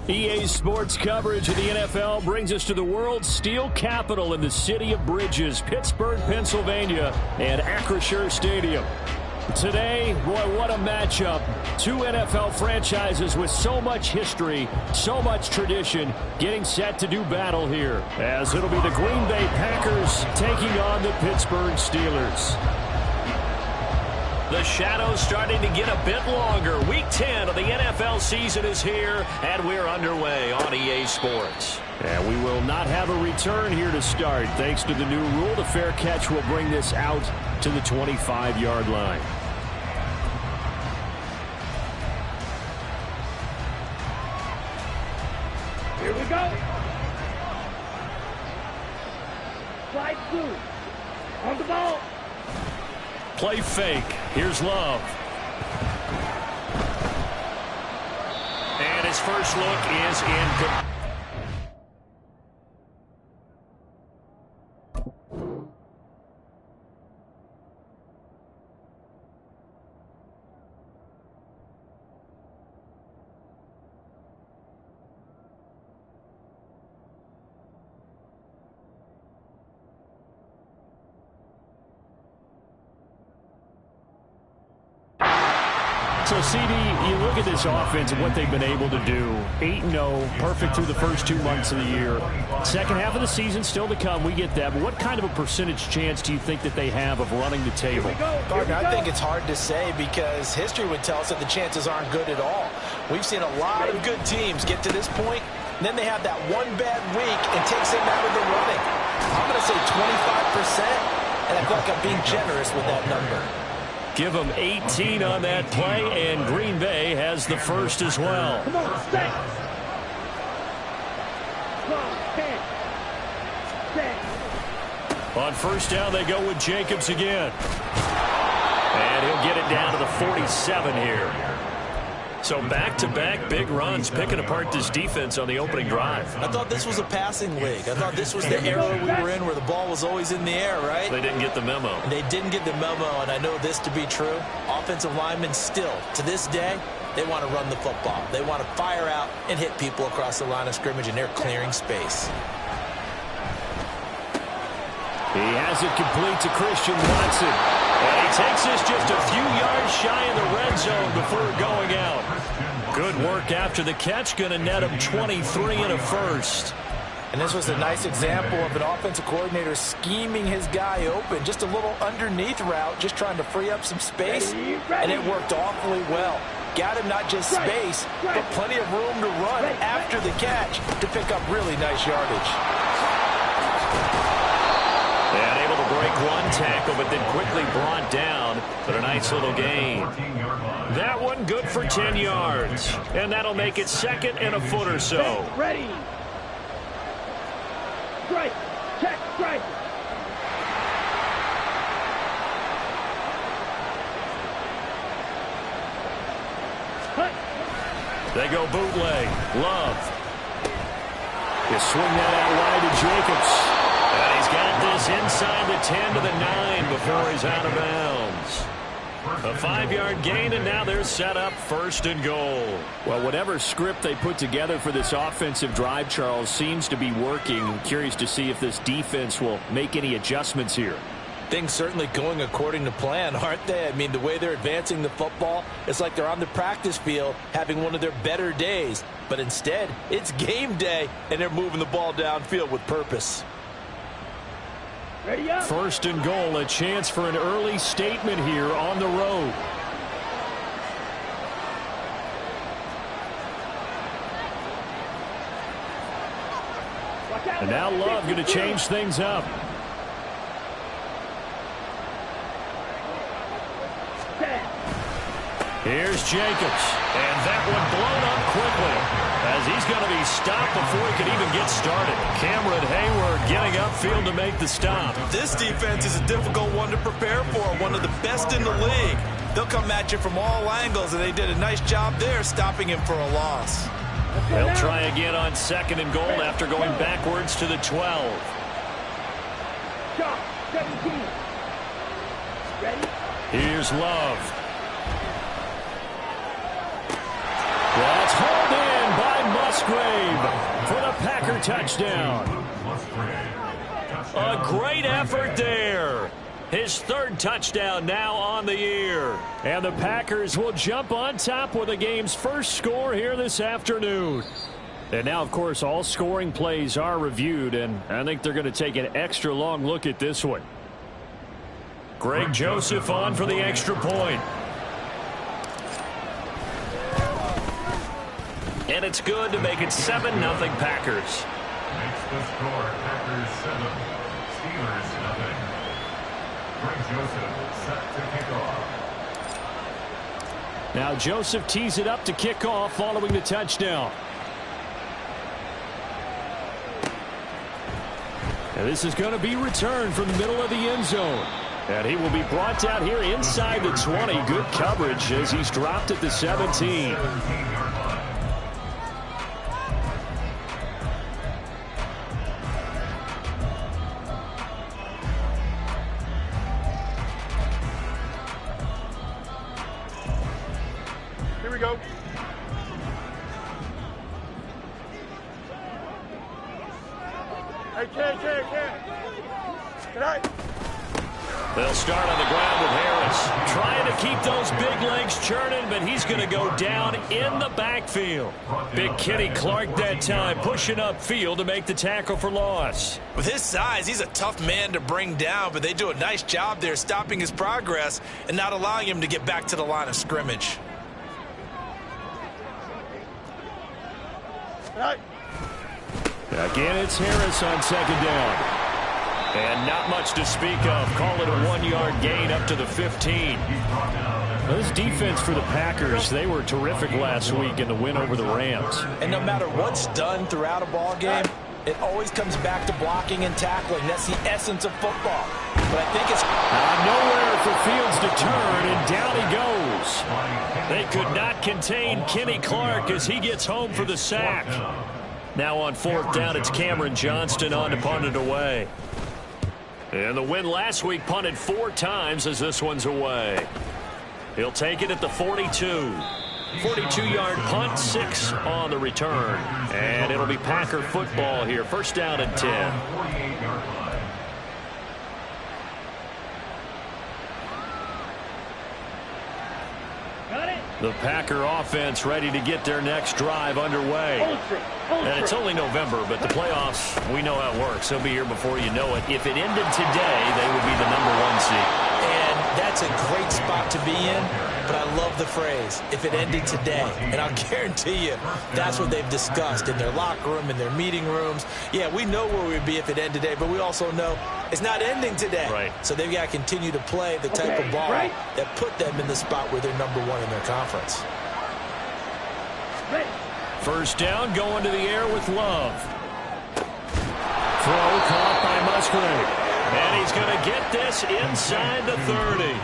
EA Sports coverage of the NFL brings us to the world's steel capital in the city of bridges, Pittsburgh, Pennsylvania, and Acrisure Stadium. Today, boy, what a matchup. Two NFL franchises with so much history, so much tradition, getting set to do battle here, as it'll be the Green Bay Packers taking on the Pittsburgh Steelers. The shadows starting to get a bit longer. Week 10 of the NFL season is here, and we're underway on EA Sports. And we will not have a return here to start. Thanks to the new rule, the fair catch will bring this out to the 25-yard line. Here we go. Slide through. On the ball. Play fake. Here's Love. And his first look is incomplete. So, CD, you look at this offense and what they've been able to do. 8-0, perfect through the first 2 months of the year. Second half of the season still to come. We get that. But what kind of a percentage chance do you think that they have of running the table? Gardner, I think it's hard to say because history would tell us that the chances aren't good at all. We've seen a lot of good teams get to this point, and then they have that one bad week and takes them out of the running. I'm going to say 25%, and I feel like I'm being generous with that number. Give them 18 on that play, and Green Bay has the first as well. Come on, stay. On first down, they go with Jacobs again. And he'll get it down to the 47 here. So back-to-back big runs, picking apart this defense on the opening drive. I thought this was a passing league. I thought this was the era we were in where the ball was always in the air, right? They didn't get the memo. They didn't get the memo, and I know this to be true. Offensive linemen still, to this day, they want to run the football. They want to fire out and hit people across the line of scrimmage, and they're clearing space. He has it complete to Christian Watson. And he takes this just a few yards shy of the red zone before going out. Good work after the catch. Going to net him 23 and a first. And this was a nice example of an offensive coordinator scheming his guy open. Just a little underneath route, just trying to free up some space. And it worked awfully well. Got him not just space, but plenty of room to run after the catch to pick up really nice yardage. And able to break one tackle, but then quickly brought down. But a nice little gain. That one good for 10 yards. And that'll make it second and a foot or so. Ready. Strike. Check. Strike. They go bootleg. Love. You swing that out wide to Jacobs. And he's got this inside the 10 to the 9 before he's out of bounds. A 5-yard gain, and now they're set up first and goal. Well, whatever script they put together for this offensive drive, Charles, seems to be working. I'm curious to see if this defense will make any adjustments here. Things certainly going according to plan, aren't they? I mean, the way they're advancing the football, it's like they're on the practice field having one of their better days. But instead, it's game day, and they're moving the ball downfield with purpose. Ready up. First and goal, a chance for an early statement here on the road. And now Love going to change things up. Here's Jacobs. And that one blown up quickly as he's going to be stopped before he can even get started. Cameron Hayward getting upfield to make the stop. This defense is a difficult one to prepare for, one of the best in the league. They'll come at you from all angles, and they did a nice job there stopping him for a loss. They'll try again on second and goal after going backwards to the 12. Shot. 17. Ready? Here's Love. That's hauled in by Musgrave for the Packer touchdown. A great effort there. His third touchdown now on the year. And the Packers will jump on top with the game's first score here this afternoon. And now, of course, all scoring plays are reviewed, and I think they're going to take an extra long look at this one. Greg Joseph on for the extra point. And it's good to make it 7-0 Packers. Makes the score Packers 7, Steelers 0. Greg Joseph set to kick off. Now Joseph tees it up to kick off following the touchdown. And this is going to be returned from the middle of the end zone. And he will be brought down here inside the 20. Good coverage as he's dropped at the 17. Here we go. Hey, Good night. They'll start on the ground with Harris. Trying to keep those big legs churning, but he's going to go down in the backfield. Big Kenny Clark that time, pushing upfield to make the tackle for loss. With his size, he's a tough man to bring down, but they do a nice job there stopping his progress and not allowing him to get back to the line of scrimmage. Again, it's Harris on second down. And not much to speak of. Call it a 1-yard gain up to the 15. Well, this defense for the Packers, they were terrific last week in the win over the Rams. And no matter what's done throughout a ball game, it always comes back to blocking and tackling. That's the essence of football. But I think it's nowhere for Fields to turn, and down he goes. They could not contain Kenny Clark as he gets home for the sack. Now on fourth down, it's Cameron Johnston on to punt it away. And the win last week punted 4 times as this one's away. He'll take it at the 42. 42-yard punt, 6 on the return. And it'll be Packer football here. First down and 10. The Packer offense ready to get their next drive underway. And it's only November, but the playoffs, we know how it works. They'll be here before you know it. If it ended today, they would be the #1 seed. And that's a great spot to be in, but I love the phrase, if it ended today. And I'll guarantee you, that's what they've discussed in their locker room, in their meeting rooms. Yeah, we know where we'd be if it ended today, but we also know it's not ending today. Right. So they've got to continue to play the type of ball that put them in the spot where they're #1 in their conference. First down, going to the air with Love. Throw caught by Musgrave. And he's going to get this inside the 30.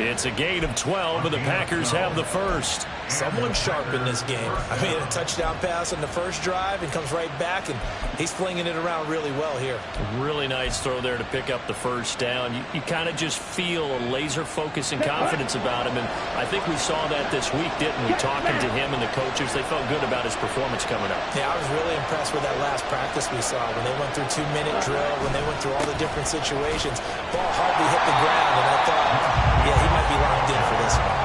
It's a gain of 12, and the Packers have the first. Someone sharp in this game. I mean, a touchdown pass on the first drive and comes right back, and he's flinging it around really well here. Really nice throw there to pick up the first down. You kind of just feel a laser focus and confidence about him, and I think we saw that this week, didn't we? Talking to him and the coaches, they felt good about his performance coming up. Yeah, I was really impressed with that last practice we saw when they went through 2-minute drill, when they went through all the different situations. Ball hardly hit the ground, and I thought, yeah, he might be locked in for this one.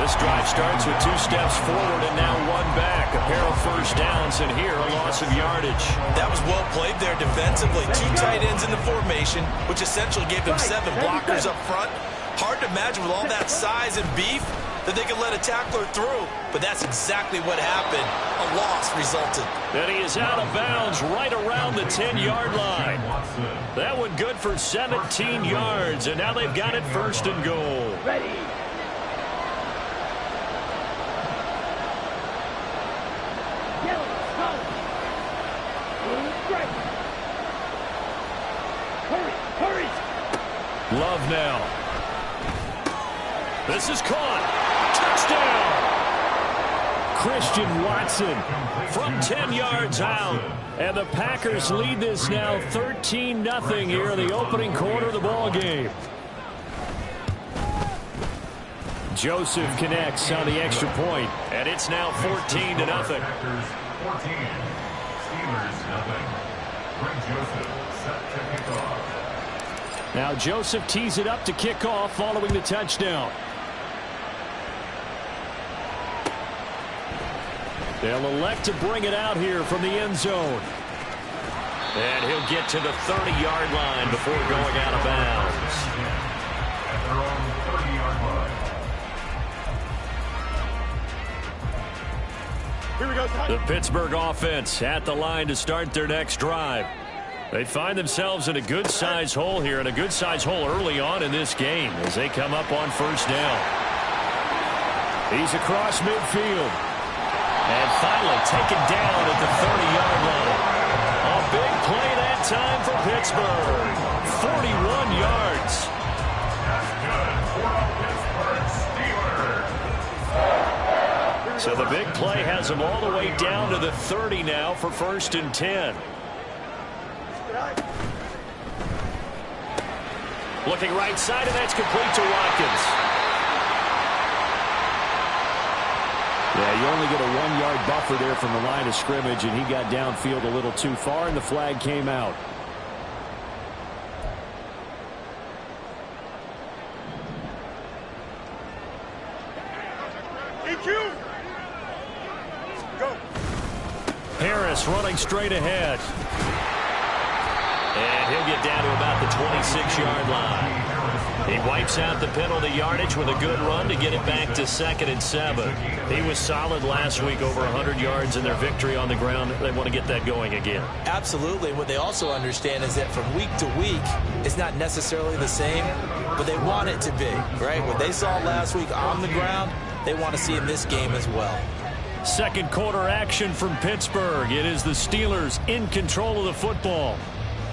This drive starts with 2 steps forward and now 1 back. A pair of first downs, and here a loss of yardage. That was well played there defensively. 2 tight ends in the formation, which essentially gave them 7 blockers up front. Hard to imagine with all that size and beef that they could let a tackler through. But that's exactly what happened. A loss resulted. And he is out of bounds right around the 10-yard line. That one good for 17 yards, and now they've got it first and goal. Ready. Love now. This is caught. Touchdown! Christian Watson from 10 yards out. And the Packers lead this now 13-0 here in the opening quarter of the ball game. Joseph connects on the extra point, and it's now 14-0. Packers 14, Steelers nothing. Greg Joseph set to kick off. Now Joseph tees it up to kick off following the touchdown. They'll elect to bring it out here from the end zone. And he'll get to the 30-yard line before going out of bounds. At their own 30-yard line. Here we go, Ty. The Pittsburgh offense at the line to start their next drive. They find themselves in a good-size hole here, and a good-size hole early on in this game as they come up on first down. He's across midfield. And finally taken down at the 30-yard line. A big play that time for Pittsburgh. 41 yards. That's good for Pittsburgh Steelers. So the big play has them all the way down to the 30 now for 1st and 10. Looking right side, and that's complete to Watkins. Yeah, you only get a 1-yard buffer there from the line of scrimmage, and he got downfield a little too far, and the flag came out. EQ. Go. Harris running straight ahead. And he'll get down to about the 26-yard line. He wipes out the penalty yardage with a good run to get it back to 2nd and 7. He was solid last week, over 100 yards in their victory on the ground. They want to get that going again. Absolutely. What they also understand is that from week to week, it's not necessarily the same, but they want it to be, right? What they saw last week on the ground, they want to see in this game as well. Second quarter action from Pittsburgh. It is the Steelers in control of the football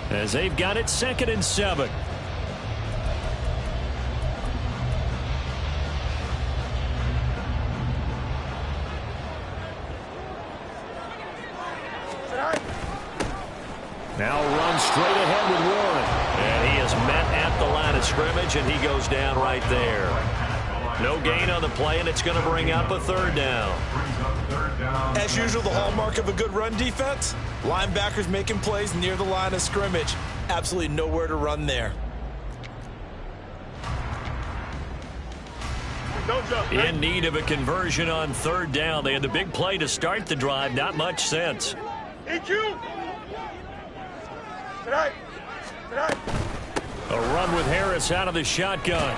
as they've got it 2nd and 7. Now runs straight ahead with Warren. And he is met at the line of scrimmage, and he goes down right there. No gain on the play, and it's going to bring up a 3rd down. As usual, the hallmark of a good run defense, linebackers making plays near the line of scrimmage. Absolutely nowhere to run there. Don't jump. In need of a conversion on 3rd down. They had the big play to start the drive. Not much sense. EQ. Tonight. A run with Harris out of the shotgun.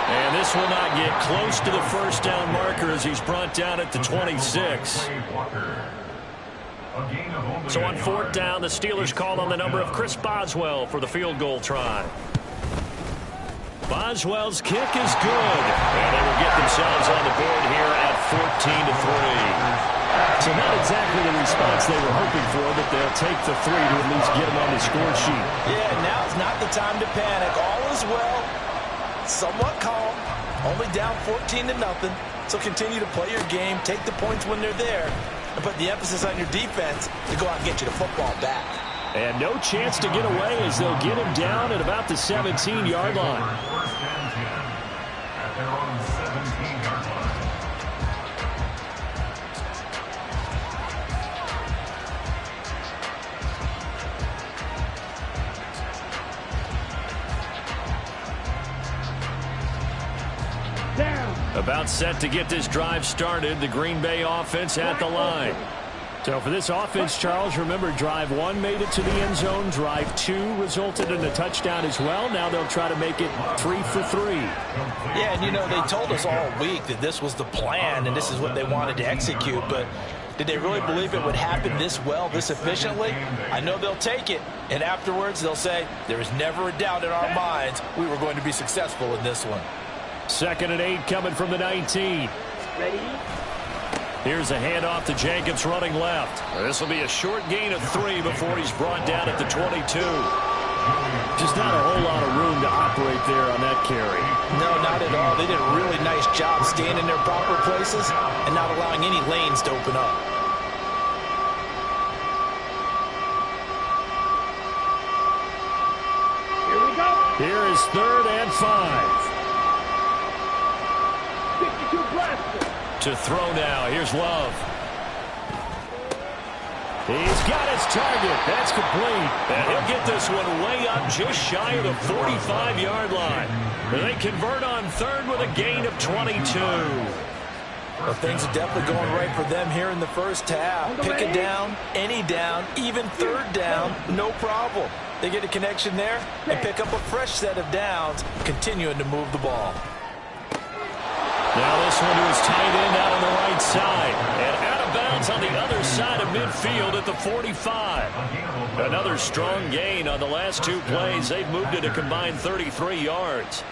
And this will not get close to the 1st down marker as he's brought down at the 26. So on 4th down, the Steelers call on the number of Chris Boswell for the field goal try. Boswell's kick is good. And they will get themselves on the board here at 14-3. So not exactly the response they were hoping for, but they'll take the 3 to at least get them on the score sheet. Yeah, now's not the time to panic. All is well. Somewhat calm. Only down 14-0. So continue to play your game. Take the points when they're there. And put the emphasis on your defense to go out and get you the football back. And no chance to get away as they'll get him down at about the 17-yard line. 1st and 10 at their own 17-yard line. Down. About set to get this drive started, the Green Bay offense at the line. So for this offense, Charles, remember, drive 1 made it to the end zone. Drive 2 resulted in a touchdown as well. Now they'll try to make it 3 for 3. Yeah, and you know, they told us all week that this was the plan and this is what they wanted to execute, but did they really believe it would happen this well, this efficiently? I know they'll take it, and afterwards they'll say, there was never a doubt in our minds we were going to be successful in this one. 2nd and 8 coming from the 19. Ready? Here's a handoff to Jacobs running left. This will be a short gain of 3 before he's brought down at the 22. Just not a whole lot of room to operate there on that carry. No, not at all. They did a really nice job staying in their proper places and not allowing any lanes to open up. Here we go. Here is 3rd and 5. Kick To throw now. Here's Love. He's got his target. That's complete. And he'll get this one way up just shy of the 45-yard line. They convert on third with a gain of 22. Well, things are definitely going right for them here in the first half. Pick a down, any down, even third down, no problem. They get a connection there and pick up a fresh set of downs, continuing to move the ball. Now this one to his tight end out on the right side. And out of bounds on the other side of midfield at the 45. Another strong gain on the last two plays. They've moved it a combined 33 yards.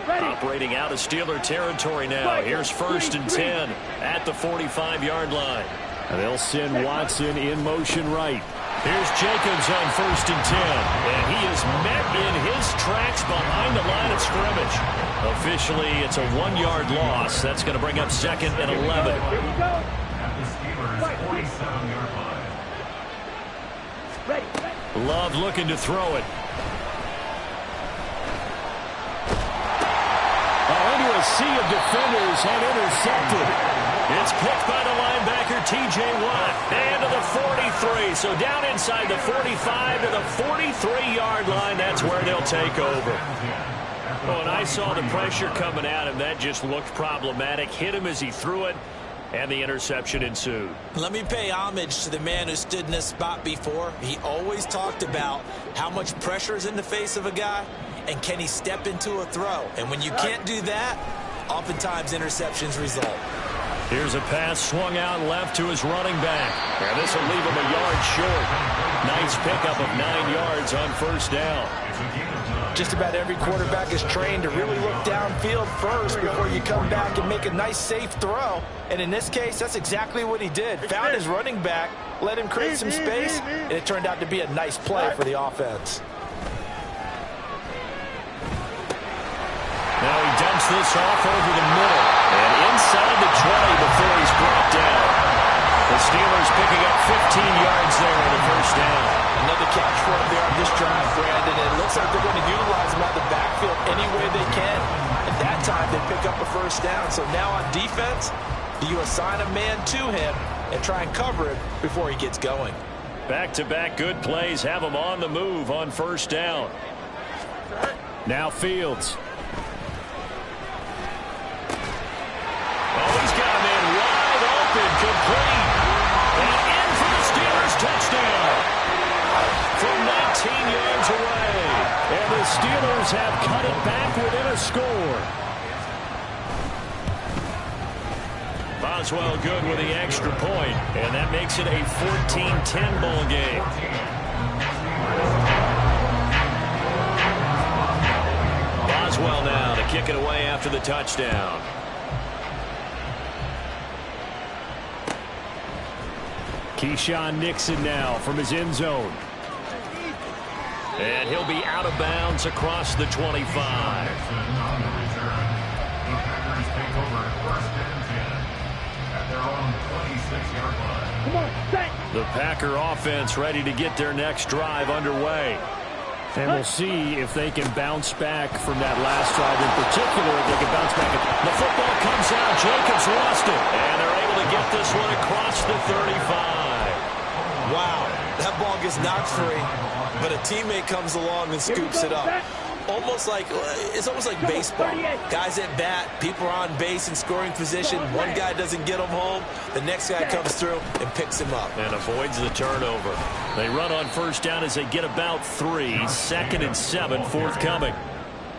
Operating out of Steeler territory now. Here's 1st and 10 at the 45-yard line. And they'll send Watson in motion right. Here's Jacobs on 1st and 10. And he is met in his tracks behind the line of scrimmage. Officially, it's a 1-yard loss. That's going to bring up 2nd and 11. At the Steelers' 47-yard line. Love looking to throw it. Into a sea of defenders and intercepted. It's picked by the linebacker, T.J. Watt. And to the 43. So down inside the 45 to the 43-yard line. That's where they'll take over. Oh, and I saw the pressure coming at him. That just looked problematic. Hit him as he threw it, and the interception ensued. Let me pay homage to the man who stood in this spot before. He always talked about how much pressure is in the face of a guy, and can he step into a throw? And when you can't do that, oftentimes interceptions result. Here's a pass swung out left to his running back. And this will leave him a yard short. Nice pickup of 9 yards on 1st down. Just about every quarterback is trained to really look downfield first before you come back and make a nice, safe throw. And in this case, that's exactly what he did. Found his running back, let him create some space, and it turned out to be a nice play for the offense. Now he dumps this off over the middle and inside the 20 before he's brought down. The Steelers picking up 15 yards there on the 1st down. Another catch for him there on this drive, Brandon. It looks like they're going to utilize him out the backfield any way they can. At that time, they pick up a 1st down. So now on defense, do you assign a man to him and try and cover him before he gets going? Back-to-back good plays have him on the move on 1st down. Now Fields. Complete. And in for the Steelers touchdown. From 19 yards away. And the Steelers have cut it back within a score. Boswell good with the extra point. And that makes it a 14-10 ball game. Boswell now to kick it away after the touchdown. Keyshawn Nixon now from his end zone. And he'll be out of bounds across the 25. The Packer offense ready to get their next drive underway. And we'll see if they can bounce back from that last drive in particular. If they can bounce back. The football comes out. Jacobs lost it. And they're able to get this one across the 35. Wow, that ball gets knocked free, but a teammate comes along and scoops it up. It's almost like baseball. Guys at bat, people are on base in scoring position. One guy doesn't get him home. The next guy comes through and picks him up. And avoids the turnover. They run on 1st down as they get about 3. 2nd and 7 forthcoming.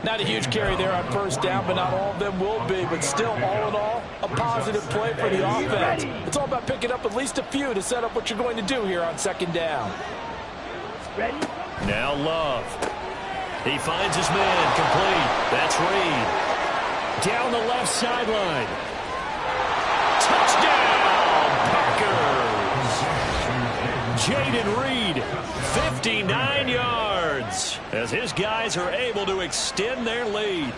Not a huge carry there on 1st down, but not all of them will be. But still, all in all, a positive play for the offense. It's all about picking up at least a few to set up what you're going to do here on 2nd down. Now Love. He finds his man complete. That's Reed. Down the left sideline. Touchdown, Packers. Jaden Reed, 59 yards. As his guys are able to extend their lead.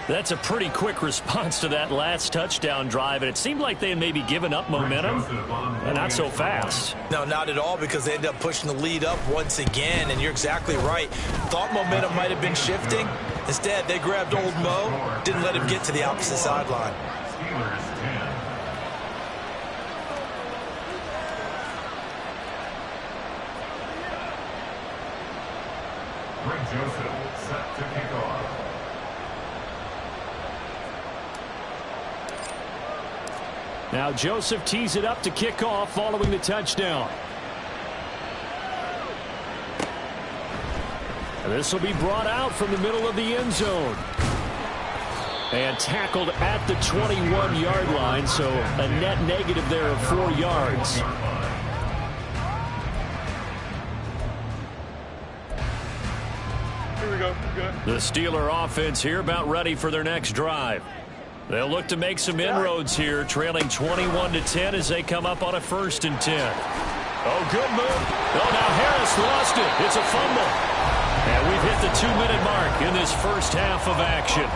That's a pretty quick response to that last touchdown drive, and it seemed like they had maybe given up momentum, but not so fast. No, not at all, because they ended up pushing the lead up once again, and you're exactly right. Thought momentum might have been shifting. Instead, they grabbed old Mo, didn't let him get to the opposite sideline. Steelers 10. Greg Joseph set to kick off. Now Joseph tees it up to kick off following the touchdown. And this will be brought out from the middle of the end zone. And tackled at the 21-yard line, so a net negative there of 4 yards. Here we go. Good. The Steeler offense here about ready for their next drive. They'll look to make some inroads here, trailing 21-10 as they come up on a 1st and 10. Oh, good move. Oh, now Harris lost it. It's a fumble. And we've hit the 2-minute mark in this first half of action.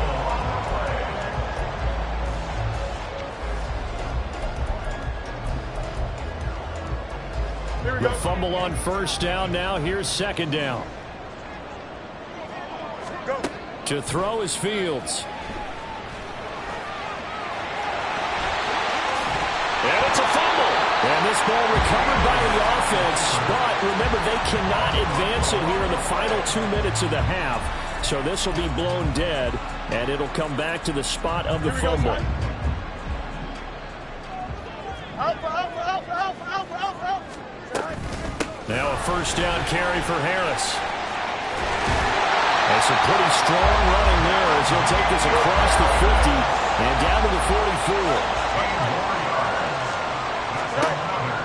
Here we The go. fumble on 1st down. Now here's 2nd down. Go. To throw is Fields. And it's a fumble. And this ball recovered by the offense. But remember, they cannot advance it here in the final 2 minutes of the half. So this will be blown dead, and it'll come back to the spot of the fumble. Alpha. Now a 1st down carry for Harris. That's a pretty strong running there as he'll take this across the 50 and down to the 44.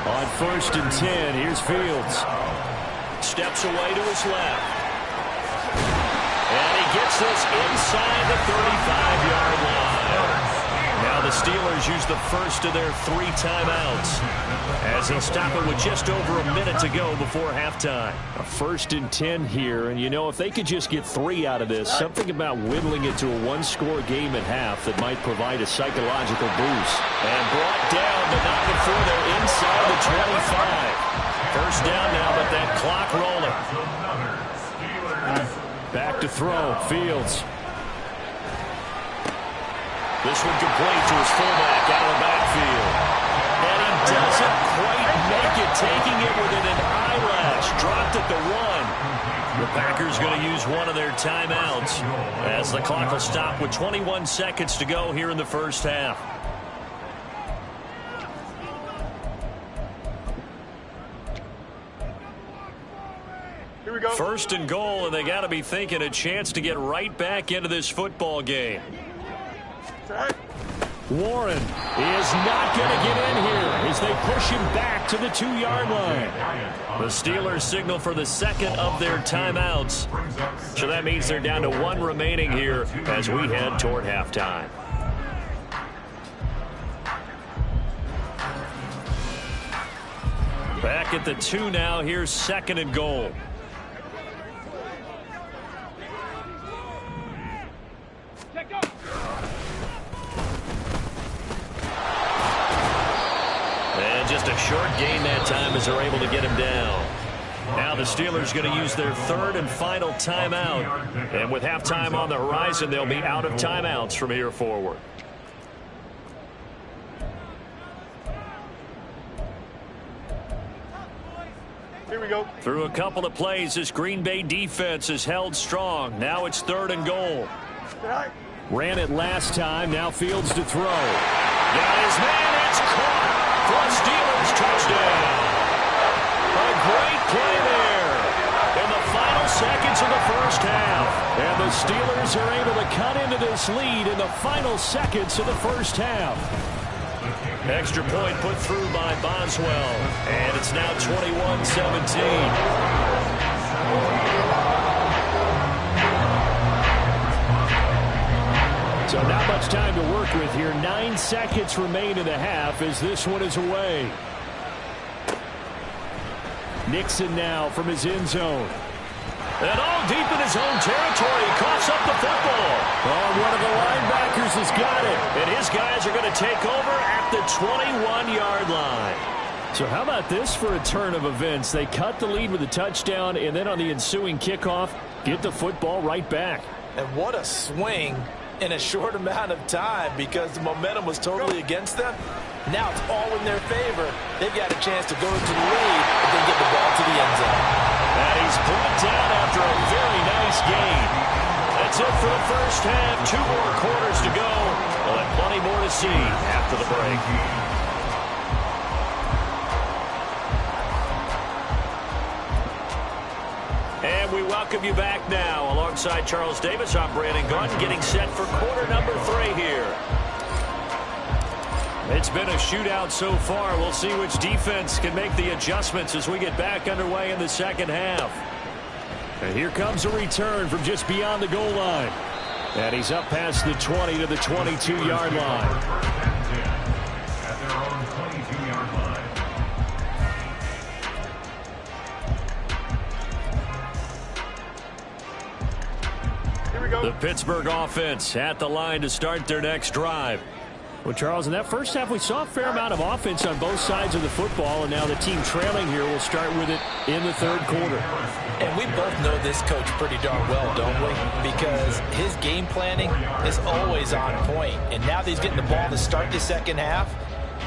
On 1st and 10, here's Fields. Steps away to his left. And he gets this inside the 35-yard line. Now the Steelers use the first of their 3 timeouts as they'll stop it with just over a minute to go before halftime. A 1st and 10 here, and you know, if they could just get 3 out of this, something about whittling it to a 1-score game at half that might provide a psychological boost. And brought down, but not before they're inside the 25. 1st down now, but that clock rolling. Back to throw, Fields. This one complete to his fullback out of the backfield. And he doesn't quite make it, taking it within an eyelash. Dropped at the 1. The Packers going to use one of their timeouts as the clock will stop with 21 seconds to go here in the first half. Here we go. 1st and goal, and they got to be thinking a chance to get right back into this football game. Warren is not going to get in here as they push him back to the 2-yard line. The Steelers signal for the 2nd of their timeouts. So that means they're down to 1 remaining here as we head toward halftime. Back at the 2 now. Here's 2nd and goal. Just a short gain that time as they're able to get him down. Now the Steelers going to use their 3rd and final timeout. And with halftime on the horizon, they'll be out of timeouts from here forward. Here we go. Through a couple of plays, this Green Bay defense is held strong. Now it's 3rd and goal. Ran it last time. Now Fields to throw. Got his man. It's caught. For a Steelers touchdown. A great play there in the final seconds of the first half. And the Steelers are able to cut into this lead in the final seconds of the first half. Extra point put through by Boswell. And it's now 21-17. So not much time to work with here. 9 seconds remain in the half as this one is away. Nixon now from his end zone. And all deep in his own territory. He coughs up the football. Oh, one of the linebackers has got it. And his guys are going to take over at the 21-yard line. So how about this for a turn of events? They cut the lead with a touchdown, and then on the ensuing kickoff, get the football right back. And what a swing in a short amount of time because the momentum was totally against them. Now it's all in their favor. They've got a chance to go into the lead and then get the ball to the end zone. And he's brought down after a very nice gain. That's it for the first half. 2 more quarters to go. We'll have plenty more to see after the break. And we welcome you back now. Alongside Charles Davis, I'm Brandon Gunn, getting set for quarter number 3 here. It's been a shootout so far. We'll see which defense can make the adjustments as we get back underway in the second half. And here comes a return from just beyond the goal line. And he's up past the 20 to the 22-yard line. At their own 22-yard line. Here we go. The Pittsburgh offense at the line to start their next drive. Well, Charles, in that first half, we saw a fair amount of offense on both sides of the football, and now the team trailing here will start with it in the third quarter. And we both know this coach pretty darn well, don't we? Because his game planning is always on point. And now that he's getting the ball to start the second half,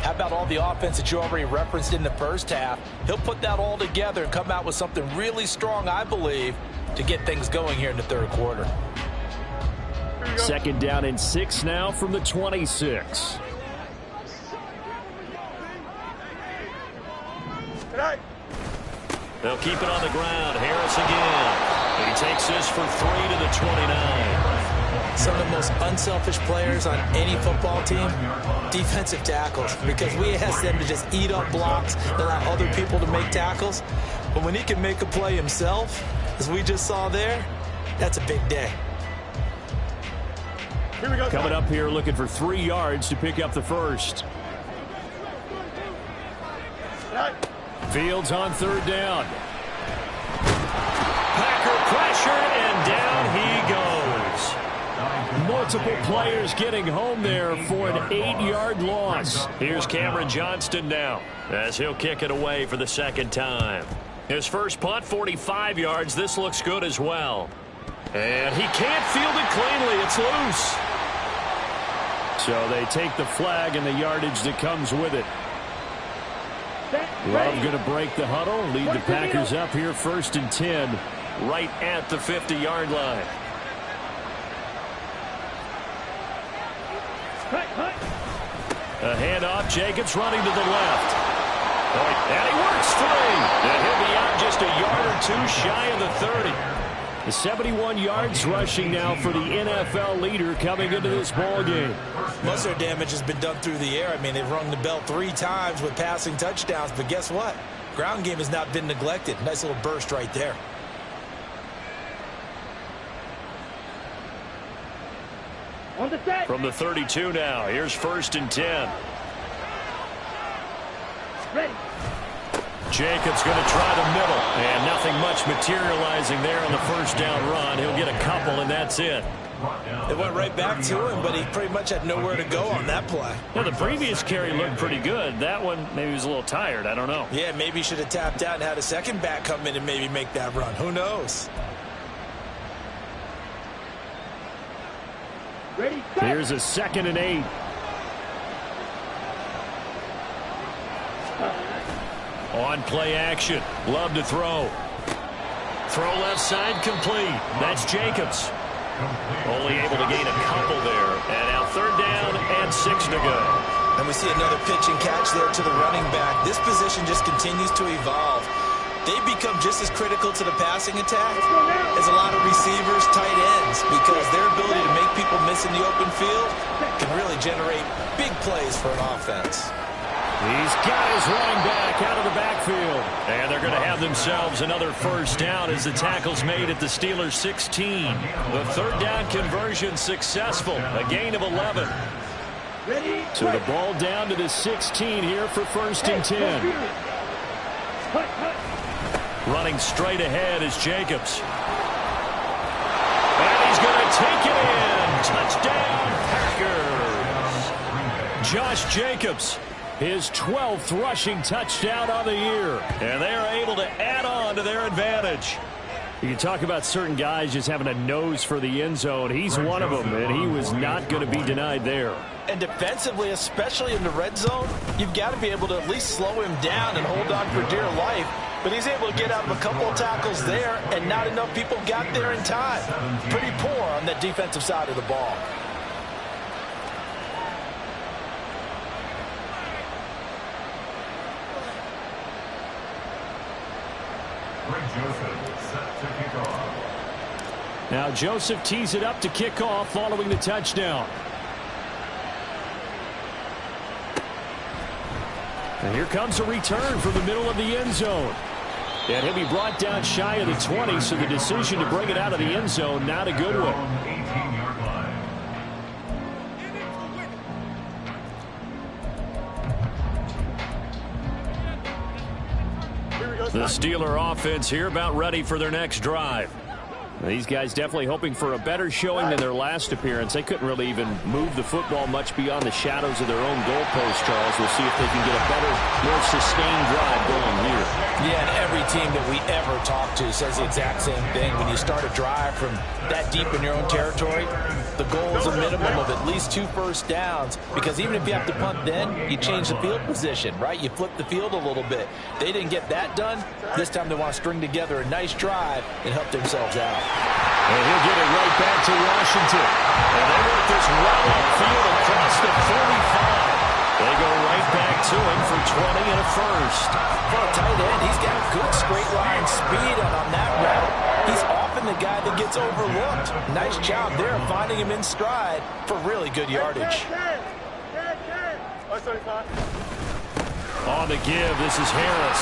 how about all the offense that you already referenced in the first half? He'll put that all together and come out with something really strong, I believe, to get things going here in the third quarter. Second down and 6 now from the 26. They'll keep it on the ground. Harris again. He takes this for 3 to the 29. Some of the most unselfish players on any football team, defensive tackles, because we ask them to just eat up blocks and allow other people to make tackles. But when he can make a play himself, as we just saw there, that's a big day. Here we go. Coming up here looking for 3 yards to pick up the first. Fields on third down. Packer pressure, and down he goes. Multiple players getting home there for an 8-yard loss. Here's Cameron Johnston now as he'll kick it away for the second time. His first punt, 45 yards. This looks good as well. And he can't field it cleanly. It's loose. So they take the flag and the yardage that comes with it. Love going to break the huddle, lead the Packers up here first and 10. Right at the 50-yard line. A handoff, Jacobs running to the left. And he works free. And he'll be out just a yard or 2 shy of the 30. The 71 yards rushing now for the NFL leader coming into this ball game. Most of their damage has been done through the air. I mean, they've rung the bell 3 times with passing touchdowns, but guess what? Ground game has not been neglected. Nice little burst right there. From the 32 now, here's first and 10. Ready. Jacobs going to try the middle, and nothing much materializing there on the first down run. He'll get a couple, and that's it. It went right back to him, but he pretty much had nowhere to go on that play. Yeah, the previous carry looked pretty good. That one, maybe he was a little tired. I don't know. Yeah, maybe he should have tapped out and had a second back come in and maybe make that run. Who knows? Ready. Here's a 2nd and 8. On play action. Love to throw. Throw left side complete. That's Jacobs. Only able to gain a couple there. And now third down and 6 to go. And we see another pitch and catch there to the running back. This position just continues to evolve. They become just as critical to the passing attack as a lot of receivers, tight ends, because their ability to make people miss in the open field can really generate big plays for an offense. He's got his running back out of the backfield. And they're going to have themselves another first down as the tackle's made at the Steelers' 16. The third down conversion successful. A gain of 11. So the ball down to the 16 here for first and 10. Running straight ahead is Jacobs. And he's going to take it in. Touchdown, Packers. Josh Jacobs. His 12th rushing touchdown on the year. And they are able to add on to their advantage. You talk about certain guys just having a nose for the end zone. He's one of them, and he was not going to be denied there. And defensively, especially in the red zone, you've got to be able to at least slow him down and hold on for dear life. But he's able to get out of a couple of tackles there, and not enough people got there in time. Pretty poor on that defensive side of the ball. Now Joseph tees it up to kick off following the touchdown. And here comes a return from the middle of the end zone. And he'll be brought down shy of the 20, so the decision to bring it out of the end zone, not a good one. The Steeler offense here about ready for their next drive. These guys definitely hoping for a better showing than their last appearance. They couldn't really even move the football much beyond the shadows of their own goalpost, Charles. We'll see if they can get a better, more sustained drive going here. Yeah, and every team that we ever talk to says the exact same thing. When you start a drive from that deep in your own territory, the goal is a minimum of at least 2 first downs, because even if you have to punt then, you change the field position, right? You flip the field a little bit. They didn't get that done. This time they want to string together a nice drive and help themselves out. And he'll get it right back to Washington. And they work this right upfield across the 45. They go right back to him for 20 and a first. For a tight end, he's got good straight line speed on that route. He's often the guy that gets overlooked. Nice job there of finding him in stride for really good yardage. On the give, this is Harris.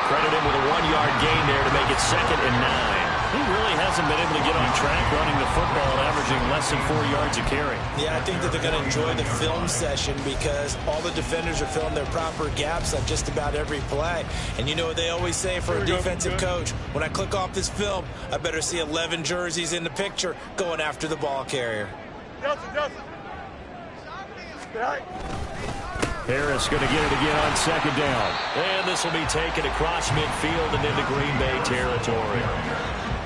Credit him with a 1-yard gain there to make it 2nd and 9. He really hasn't been able to get on track running the football and averaging less than 4 yards a carry. Yeah, I think that they're going to enjoy the film session because all the defenders are filling their proper gaps on just about every play. And you know what they always say for a defensive coach? When I click off this film, I better see 11 jerseys in the picture going after the ball carrier. Harris going to get it again on 2nd down. And this will be taken across midfield and into Green Bay territory.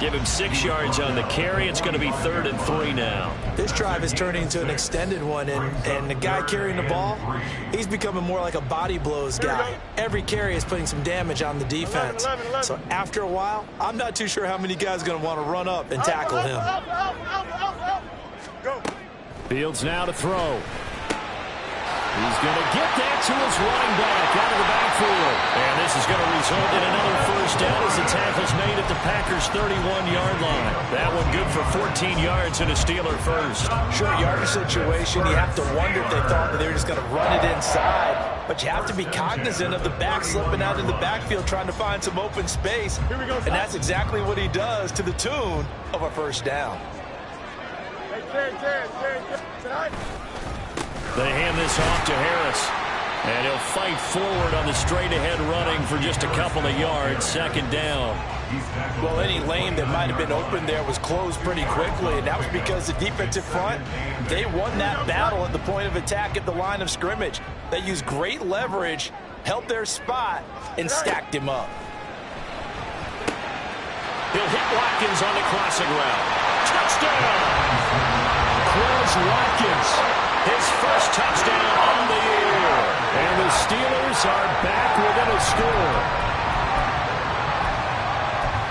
Give him 6 yards on the carry. It's going to be 3rd and 3 now. This drive is turning into an extended one, and the guy carrying the ball, he's becoming more like a body blows guy. Every carry is putting some damage on the defense. So after a while, I'm not too sure how many guys are going to want to run up and tackle him. Fields now to throw. He's going to get that to his running back out of the backfield. And this is going to result in another first down as the tackle's made at the Packers' 31-yard line. That one good for 14 yards and a Steeler first. Short yardage situation, you have to wonder if they thought that they were just going to run it inside. But you have to be cognizant of the back slipping out in the backfield trying to find some open space. And that's exactly what he does to the tune of a first down. They hand this off to Harris. And he'll fight forward on the straight-ahead running for just a couple of yards. 2nd down. Well, any lane that might have been open there was closed pretty quickly, and that was because the defensive front, they won that battle at the point of attack at the line of scrimmage. They used great leverage, held their spot, and stacked him up. He'll hit Watkins on the crossing route. Touchdown! Quez Watkins. His first touchdown on the year. And the Steelers are back within a score.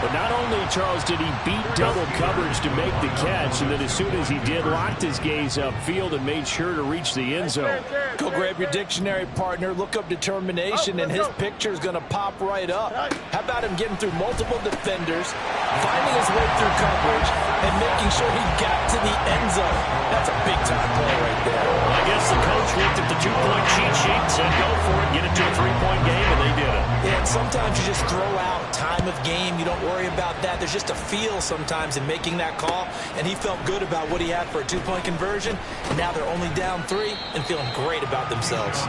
But not only, Charles, did he beat double coverage to make the catch, and then as soon as he did, locked his gaze upfield and made sure to reach the end zone. Go grab your dictionary, partner. Look up determination, and his picture is going to pop right up. How about him getting through multiple defenders, finding his way through coverage, and making sure he got to the end zone? That's a big-time play right there. Well, I guess the coach looked at the 2-point cheat sheet and said, go for it, get it to a 3-point game, and they did it. Yeah, and sometimes you just throw out time of game. You don't worry about that. There's just a feel sometimes in making that call, and he felt good about what he had for a 2-point conversion, and now they're only down 3 and feeling great about themselves.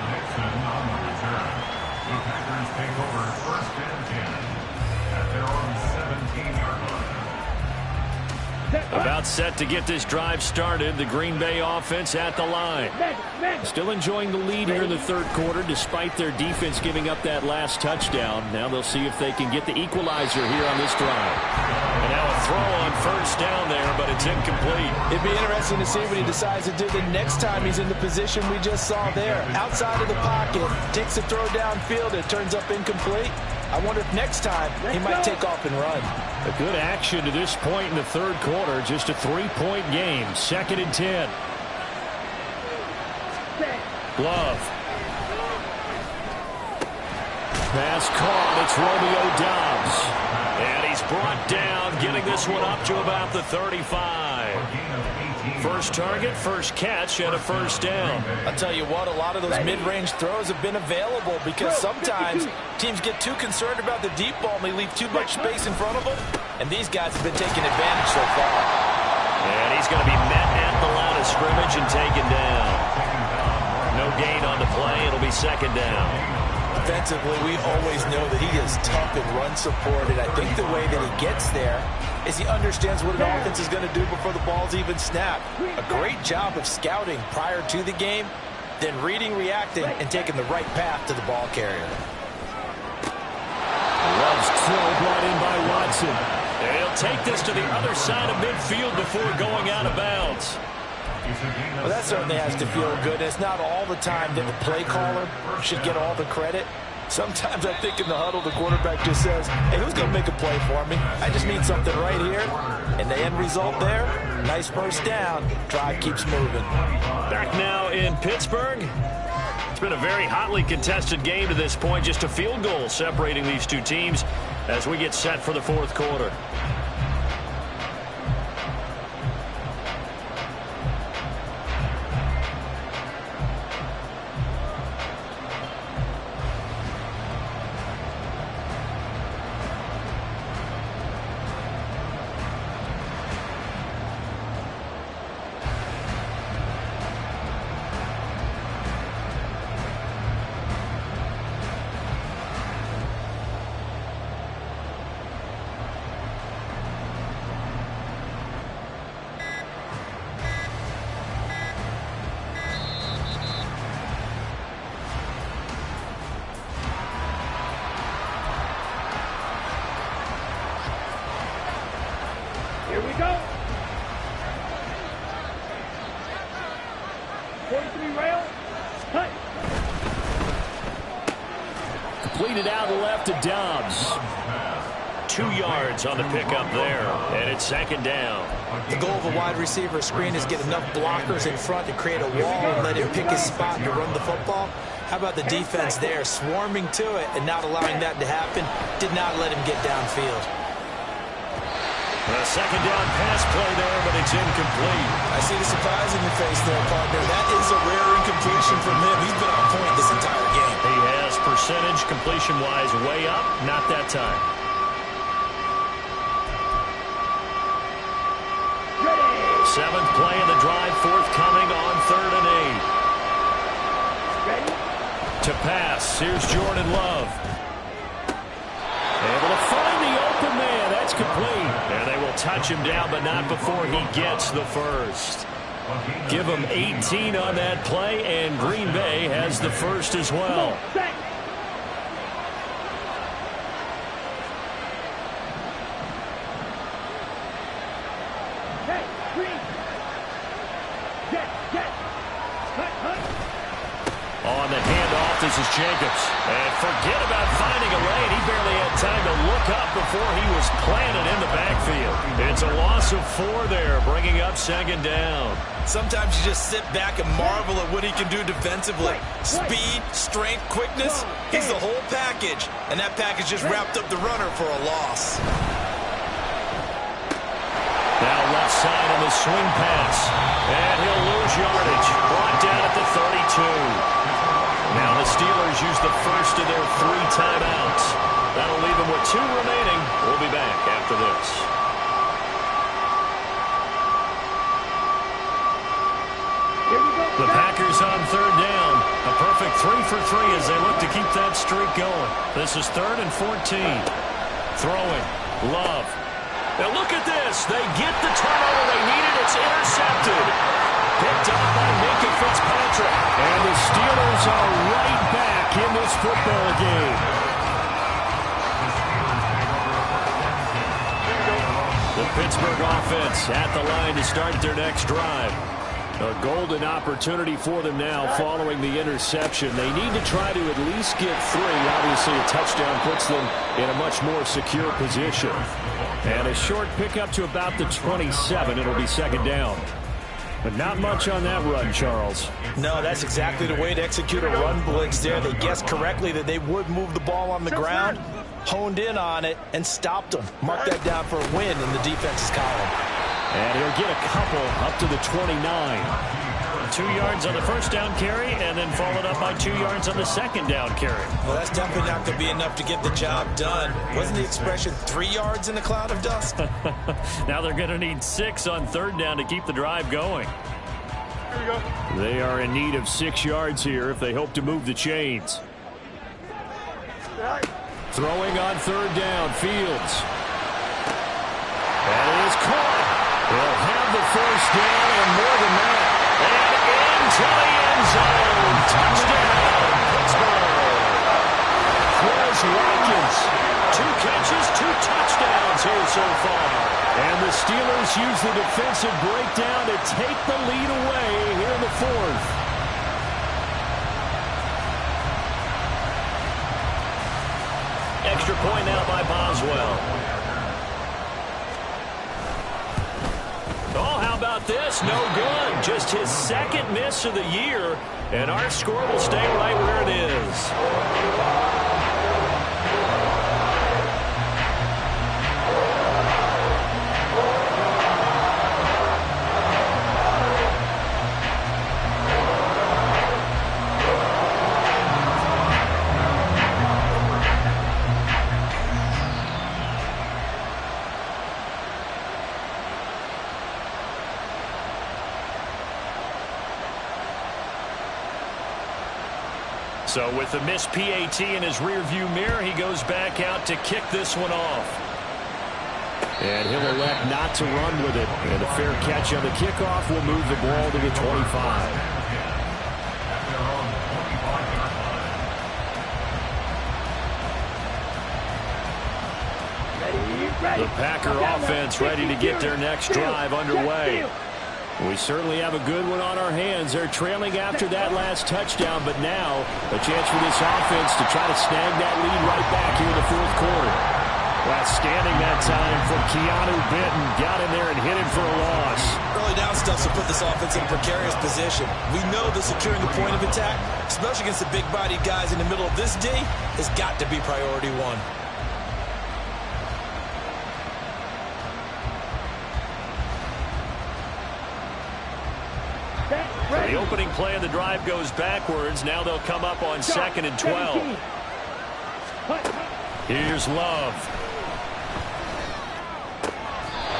About set to get this drive started. The Green Bay offense at the line. Still enjoying the lead here in the third quarter despite their defense giving up that last touchdown. Now they'll see if they can get the equalizer here on this drive. And now a throw on first down there, but it's incomplete. It'd be interesting to see what he decides to do the next time he's in the position we just saw there. Outside of the pocket, takes the throw downfield, it turns up incomplete. I wonder if next time he might take off and run. A good action to this point in the third quarter. Just a 3-point game. 2nd and 10. Love. Pass caught. It's Romeo Doubs. And he's brought down, getting this one up to about the 35. First target, first catch, and a first down. I'll tell you what, a lot of those mid-range throws have been available because sometimes teams get too concerned about the deep ball and they leave too much space in front of them. And these guys have been taking advantage so far. And he's going to be met at the line of scrimmage and taken down. No gain on the play. It'll be 2nd down. Defensively, we always know that he is tough and run support, and I think the way that he gets there is he understands what an offense is going to do before the ball's even snapped. A great job of scouting prior to the game, then reading, reacting, and taking the right path to the ball carrier. Love's throw brought in by Watson. And he'll take this to the other side of midfield before going out of bounds. Well, that certainly has to feel good. It's not all the time that the play caller should get all the credit. Sometimes I think in the huddle, the quarterback just says, hey, who's going to make a play for me? I just need something right here. And the end result there, nice first down. Drive keeps moving. Back now in Pittsburgh. It's been a very hotly contested game to this point. Just a field goal separating these two teams as we get set for the fourth quarter. Here we go. 43 rail. Cut. Completed out left to Doubs. 2 yards on the pickup there, and it's 2nd down. The goal of a wide receiver screen is get enough blockers in front to create a wall and let him pick his spot to run the football. How about the defense there, swarming to it and not allowing that to happen? Did not let him get downfield. A 2nd down pass play there, but it's incomplete. I see the surprise in your face there, partner. That is a rare incompletion from him. He's been on point this entire game. He has percentage completion-wise way up, not that time. Seventh play of the drive, forthcoming on 3rd and 8. To pass, here's Jordan Love. Able to find the open man. That's complete. And they will touch him down, but not before he gets the first. Give him 18 on that play, and Green Bay has the first as well. On the handoff, this is Jacobs. And forget about finding a lane. He barely had time to look up before he was planted in the backfield. It's a loss of 4 there, bringing up 2nd down. Sometimes you just sit back and marvel at what he can do defensively. Speed, strength, quickness, he's the whole package. And that package just wrapped up the runner for a loss. Now left side on the swing pass. And he'll lose yardage. Brought down at the 32. Now the Steelers use the first of their 3 timeouts. That'll leave them with 2 remaining. We'll be back after this. The Packers on 3rd down. A perfect 3 for 3 as they look to keep that streak going. This is 3rd and 14. Throwing. Love. And look at this. They get the turnover they needed. It's intercepted. Picked up by Minka Fitzpatrick. And the Steelers are right back in this football game. The Pittsburgh offense at the line to start their next drive. A golden opportunity for them now following the interception. They need to try to at least get 3. Obviously, a touchdown puts them in a much more secure position. And a short pickup to about the 27. It'll be second down. But not much on that run, Charles. No, that's exactly the way to execute a run blitz there. They guessed correctly that they would move the ball on the ground, honed in on it, and stopped them. Mark that down for a win in the defense's column. And he'll get a couple up to the 29. 2 yards on the first down carry, and then followed up by 2 yards on the second down carry. Well, that's definitely not going to be enough to get the job done. Wasn't the expression 3 yards in a cloud of dust? Now they're going to need 6 on third down to keep the drive going. Here we go. They are in need of 6 yards here if they hope to move the chains. Throwing on third down, Fields. And it is caught. They'll have the first down and more than that. And into the end zone. Touchdown, Pittsburgh. Quez Watkins. 2 catches, 2 touchdowns here so far. And the Steelers use the defensive breakdown to take the lead away here in the 4th. Extra point now by Boswell. Oh, how about this? No good. Just his second miss of the year. And our score will stay right where it is. So with the missed PAT in his rearview mirror, he goes back out to kick this one off. And he'll elect not to run with it. And a fair catch on the kickoff will move the ball to the 25. The Packer offense ready to get their next drive underway. We certainly have a good one on our hands. They're trailing after that last touchdown, but now a chance for this offense to try to snag that lead right back here in the 4th quarter. Outstanding that time from Keanu Benton. Got in there and hit him for a loss. Early down stuff to put this offense in a precarious position. We know that securing the point of attack, especially against the big-bodied guys in the middle of this D, has got to be priority 1. The opening play of the drive goes backwards. Now they'll come up on 2nd and 12. Here's Love.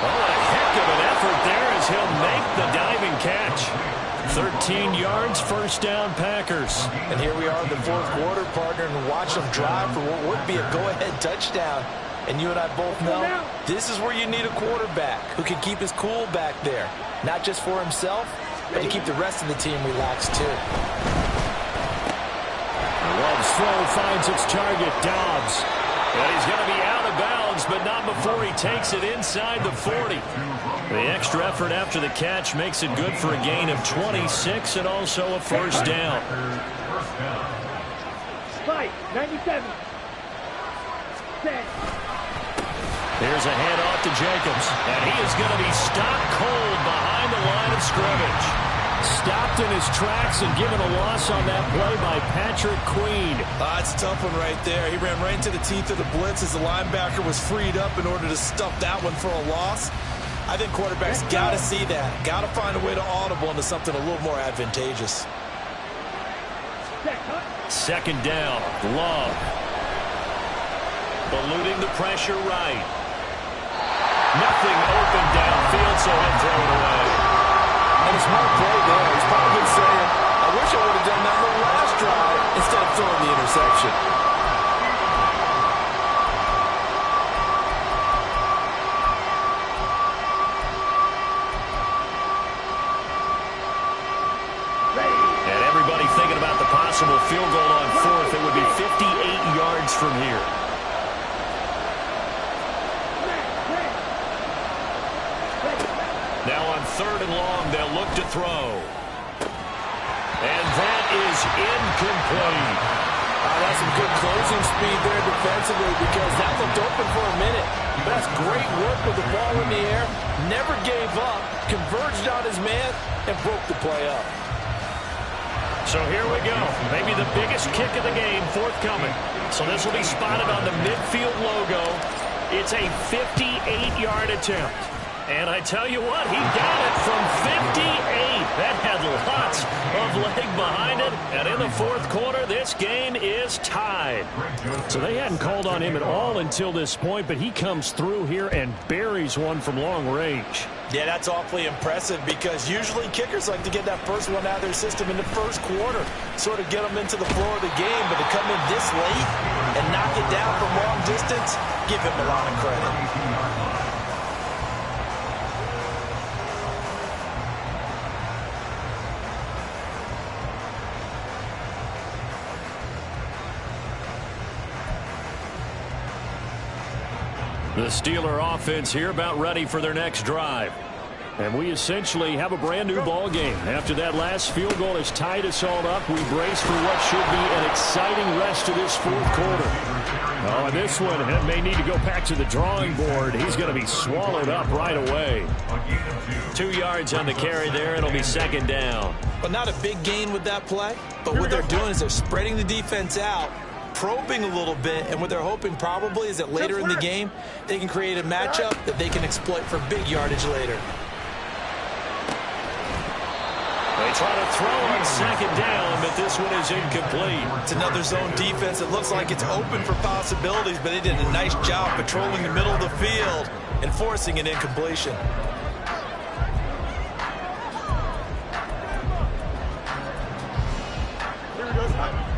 Oh, a heck of an effort there as he'll make the diving catch. 13 yards, first down, Packers. And here we are in the 4th quarter, partner, and watch them drive for what would be a go-ahead touchdown. And you and I both know this is where you need a quarterback who can keep his cool back there. Not just for himself, but to keep the rest of the team relaxed, too. Love's throw finds its target, Dobbs. And he's going to be out of bounds, but not before he takes it inside the 40. The extra effort after the catch makes it good for a gain of 26 and also a first down. Fight, 97. Set. Here's a handoff to Jacobs, and he is going to be stopped cold behind the line of scrimmage. Stopped in his tracks and given a loss on that play by Patrick Queen. It's a tough one right there. He ran right into the teeth of the blitz as the linebacker was freed up in order to stuff that one for a loss. I think quarterbacks got to see that. Got to find a way to audible into something a little more advantageous. Second down, Love. Eluding the pressure right. Nothing open downfield, so he'll throw it away. And a smart play there. He's probably saying, I wish I would have done that on the last drive instead of throwing the interception. field goal on fourth. It would be 58 yards from here. Now on third and long, they'll look to throw. And that is incomplete. That's some good closing speed there defensively because that looked open for a minute. But that's great work with the ball in the air. Never gave up, converged on his man, and broke the play up. So here we go. Maybe the biggest kick of the game forthcoming. So this will be spotted on the midfield logo. It's a 58-yard attempt. And I tell you what, he got it from 58. That had lots of leg behind it. And in the fourth quarter, this game is tied. So they hadn't called on him at all until this point, but he comes through here and buries one from long range. Yeah, that's awfully impressive because usually kickers like to get that first one out of their system in the first quarter, sort of get them into the flow of the game, but to come in this late and knock it down from long distance, give him a lot of credit. The Steeler offense here about ready for their next drive. And we essentially have a brand new ball game. After that last field goal has tied us all up, we brace for what should be an exciting rest of this fourth quarter. Oh, and this one may need to go back to the drawing board. He's going to be swallowed up right away. 2 yards on the carry there. It'll be second down. But not a big gain with that play. But what they're doing is they're spreading the defense out, probing a little bit, and what they're hoping probably is that later in the game they can create a matchup that they can exploit for big yardage later. They try to throw on second down, but this one is incomplete. It's another zone defense. It looks like it's open for possibilities, but they did a nice job patrolling the middle of the field and forcing an incompletion.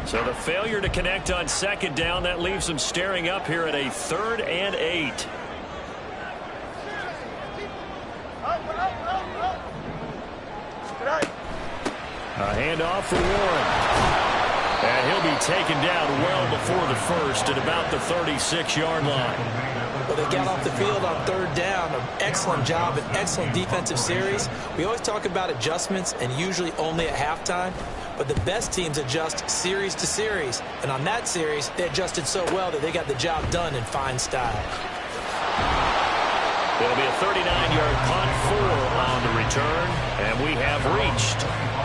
So the failure to connect on second down, that leaves them staring up here at a 3rd and 8. A handoff for Warren. And he'll be taken down well before the first at about the 36-yard line. Well, they got off the field on third down. An excellent job, an excellent defensive series. We always talk about adjustments and usually only at halftime. But the best teams adjust series to series. And on that series, they adjusted so well that they got the job done in fine style. It'll be a 39-yard punt, 4 on the return. And we have reached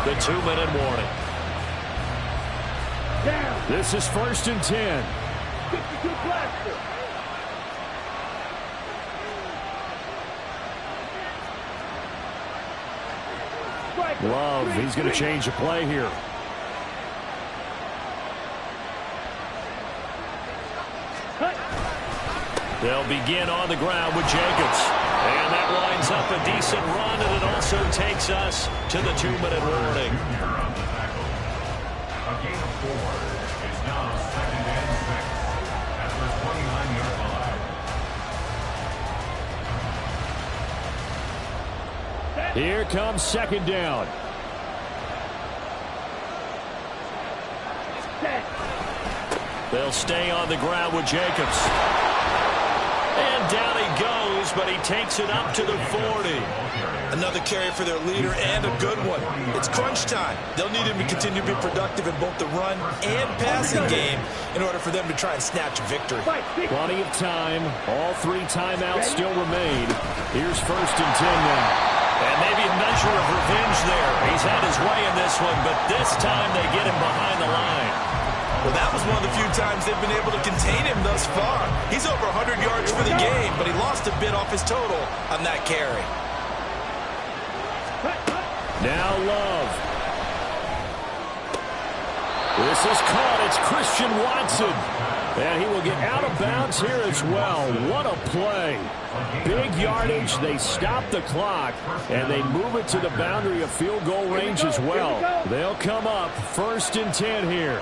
the 2-minute warning. This is 1st and 10. Love, he's going to change the play here. They'll begin on the ground with Jacobs. And that lines up a decent run, and it also takes us to the 2-minute warning. A gain of 4 is now 2nd and 6 at the 29-yard line. Here comes second down. They'll stay on the ground with Jacobs. And down he goes, but he takes it up to the 40. Another carry for their leader and a good one. It's crunch time. They'll need him to continue to be productive in both the run and passing game in order for them to try and snatch a victory. Plenty of time. All 3 timeouts still remain. Here's 1st and 10 now. And maybe a measure of revenge there. He's had his way in this one, but this time they get him behind the line. Well, that was one of the few times they've been able to contain him thus far. He's over 100 yards for the game, but he lost a bit off his total on that carry. Now Love. This is caught. It's Christian Watson. And he will get out of bounds here as well. What a play. Big yardage. They stop the clock, and they move it to the boundary of field goal range as well. They'll come up 1st and 10 here.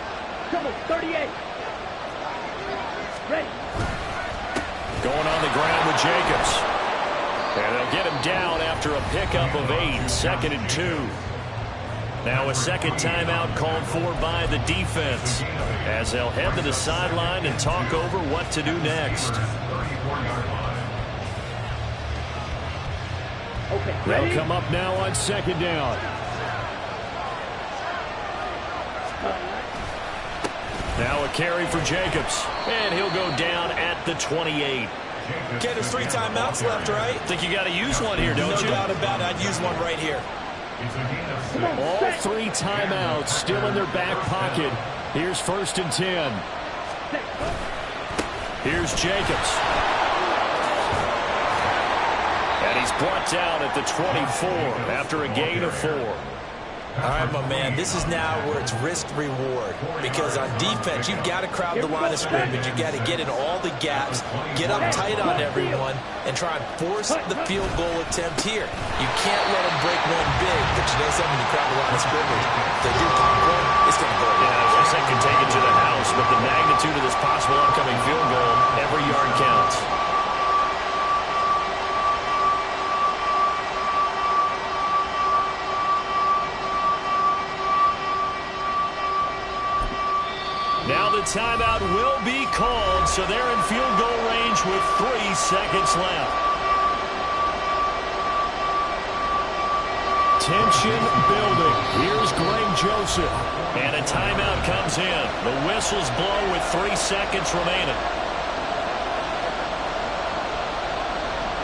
Come on, 38. Ready. Going on the ground with Jacobs. And they'll get him down after a pickup of 8, 2nd and 2. Now a second timeout called for by the defense as they'll head to the sideline and talk over what to do next. They'll come up now on second down. Now a carry for Jacobs, and he'll go down at the 28. Okay, there's 3 timeouts left, right? Think you got to use one here, don't you? No doubt about it. I'd use one right here. All 3 timeouts still in their back pocket. Here's 1st and 10. Here's Jacobs. And he's brought down at the 24 after a gain of 4. All right, my man, this is now where it's risk-reward. Because on defense, you've got to crowd the line of scrimmage. You've got to get in all the gaps, get up tight on everyone, and try and force the field goal attempt here. You can't let them break one big, but you know something, you crowd the line of scrimmage. If they do pop one, it's going to go. Yeah, I said can take it to the house, but the magnitude of this possible upcoming field goal, every yard counts. Now the timeout will be called, so they're in field goal range with 3 seconds left. Tension building. Here's Greg Joseph. And a timeout comes in. The whistles blow with 3 seconds remaining.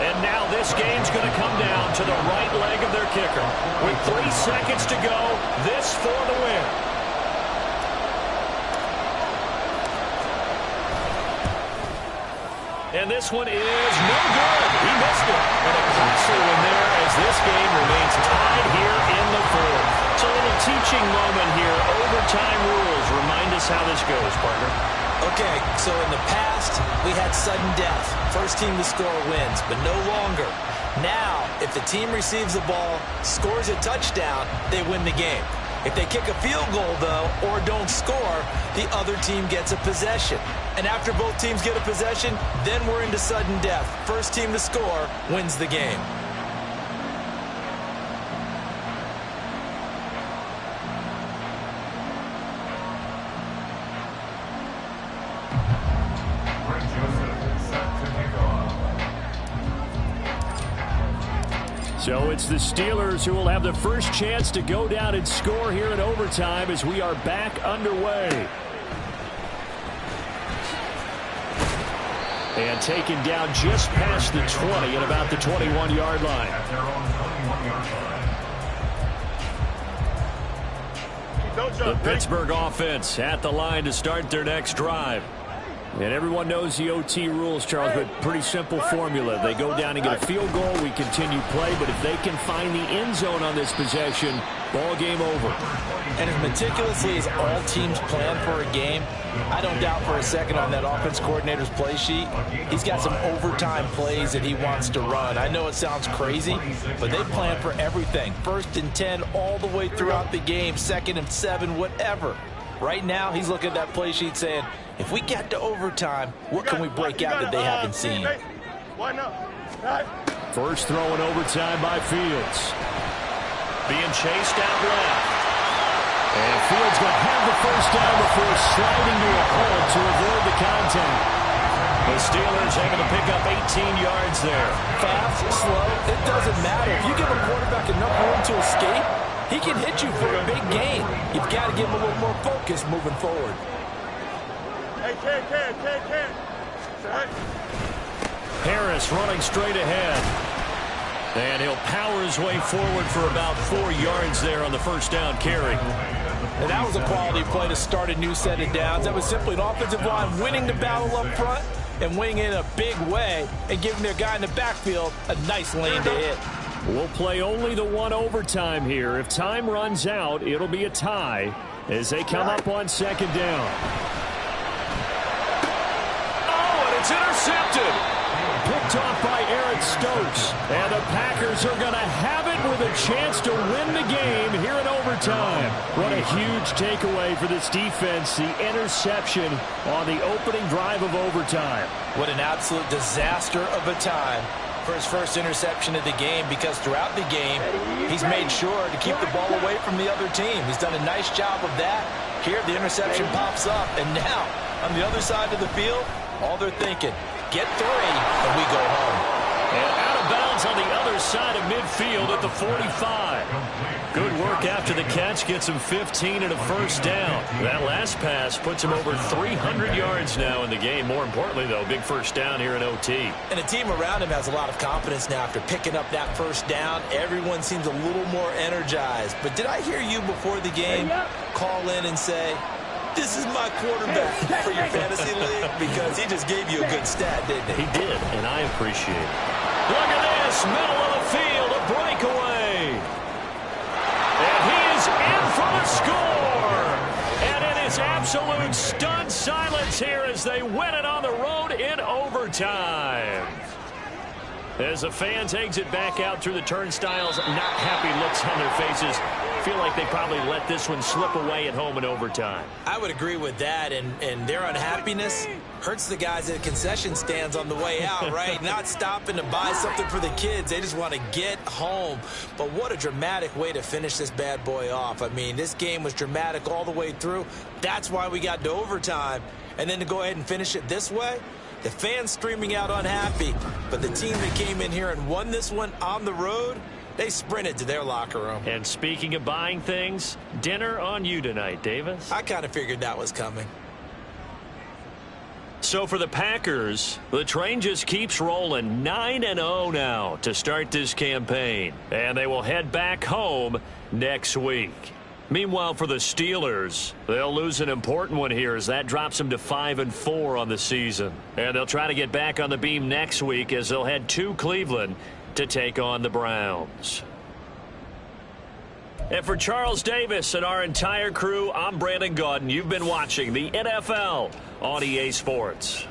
And now this game's going to come down to the right leg of their kicker. With 3 seconds to go, this for the win. And this one is no good. He missed it. And a costly one there as this game remains tied here in the 4th. It's a little teaching moment here. Overtime rules. Remind us how this goes, partner. Okay, so in the past, we had sudden death. First team to score wins, but no longer. Now, if the team receives the ball, scores a touchdown, they win the game. If they kick a field goal, though, or don't score, the other team gets a possession. And after both teams get a possession, then we're into sudden death. First team to score wins the game. So it's the Steelers who will have the first chance to go down and score here in overtime as we are back underway. And taken down just past the 20 at about the 21-yard line. The Pittsburgh offense at the line to start their next drive. And everyone knows the OT rules, Charles, but pretty simple formula. They go down and get a field goal, we continue play, but if they can find the end zone on this possession, ball game over. And as meticulously as all teams plan for a game, I don't doubt for a second on that offense coordinator's play sheet, he's got some overtime plays that he wants to run. I know it sounds crazy, but they plan for everything. 1st and 10 all the way throughout the game, 2nd and 7, whatever. Right now, he's looking at that play sheet saying, if we get to overtime, what can we break out that they haven't seen? First throw in overtime by Fields. Being chased out left. And Fields going to have the first down before sliding to a hole to avoid the contact. The Steelers able to pick up 18 yards there. Fast, slow, it doesn't matter. If you give a quarterback enough room to escape, he can hit you for a big gain. You've got to give him a little more focus moving forward. Harris running straight ahead. And he'll power his way forward for about 4 yards there on the first down carry. And that was a quality play to start a new set of downs. That was simply an offensive line winning the battle up front and winning in a big way and giving their guy in the backfield a nice lane to hit. We'll play only the 1 overtime here. If time runs out, it'll be a tie as they come up on second down. Oh, and it's intercepted. Picked off by Eric Stokes. And the Packers are going to have it with a chance to win the game here in overtime. What a huge takeaway for this defense, the interception on the opening drive of overtime. What an absolute disaster of a time for his first interception of the game because throughout the game, he's made sure to keep the ball away from the other team. He's done a nice job of that. Here, the interception pops up, and now, on the other side of the field, all they're thinking, get 3, and we go home. And out of bounds on the other side of midfield at the 45. Good work after the catch. Gets him 15 and a first down. That last pass puts him over 300 yards now in the game. More importantly, though, big first down here in OT. And the team around him has a lot of confidence now after picking up that first down. Everyone seems a little more energized. But did I hear you before the game call in and say, this is my quarterback for your fantasy league? Because he just gave you a good stat, didn't he? He did, and I appreciate it. Look at this, middle of the field, a breakaway. And he is in for the score. And it is absolute stunned silence here as they win it on the road in overtime. As the fans exit back out through the turnstiles, not happy looks on their faces. Feel like they probably let this one slip away at home in overtime. I would agree with that, and their unhappiness hurts the guys at concession stands on the way out, right? Not stopping to buy something for the kids. They just want to get home. But what a dramatic way to finish this bad boy off. I mean, this game was dramatic all the way through. That's why we got to overtime. And then to go ahead and finish it this way, the fans streaming out unhappy, but the team that came in here and won this one on the road, they sprinted to their locker room. And speaking of buying things, dinner on you tonight, Davis. I kind of figured that was coming. So for the Packers, the train just keeps rolling 9-0 now to start this campaign. And they will head back home next week. Meanwhile, for the Steelers, they'll lose an important one here as that drops them to 5-4 on the season. And they'll try to get back on the beam next week as they'll head to Cleveland to take on the Browns. And for Charles Davis and our entire crew, I'm Brandon Gaudin. You've been watching the NFL on EA Sports.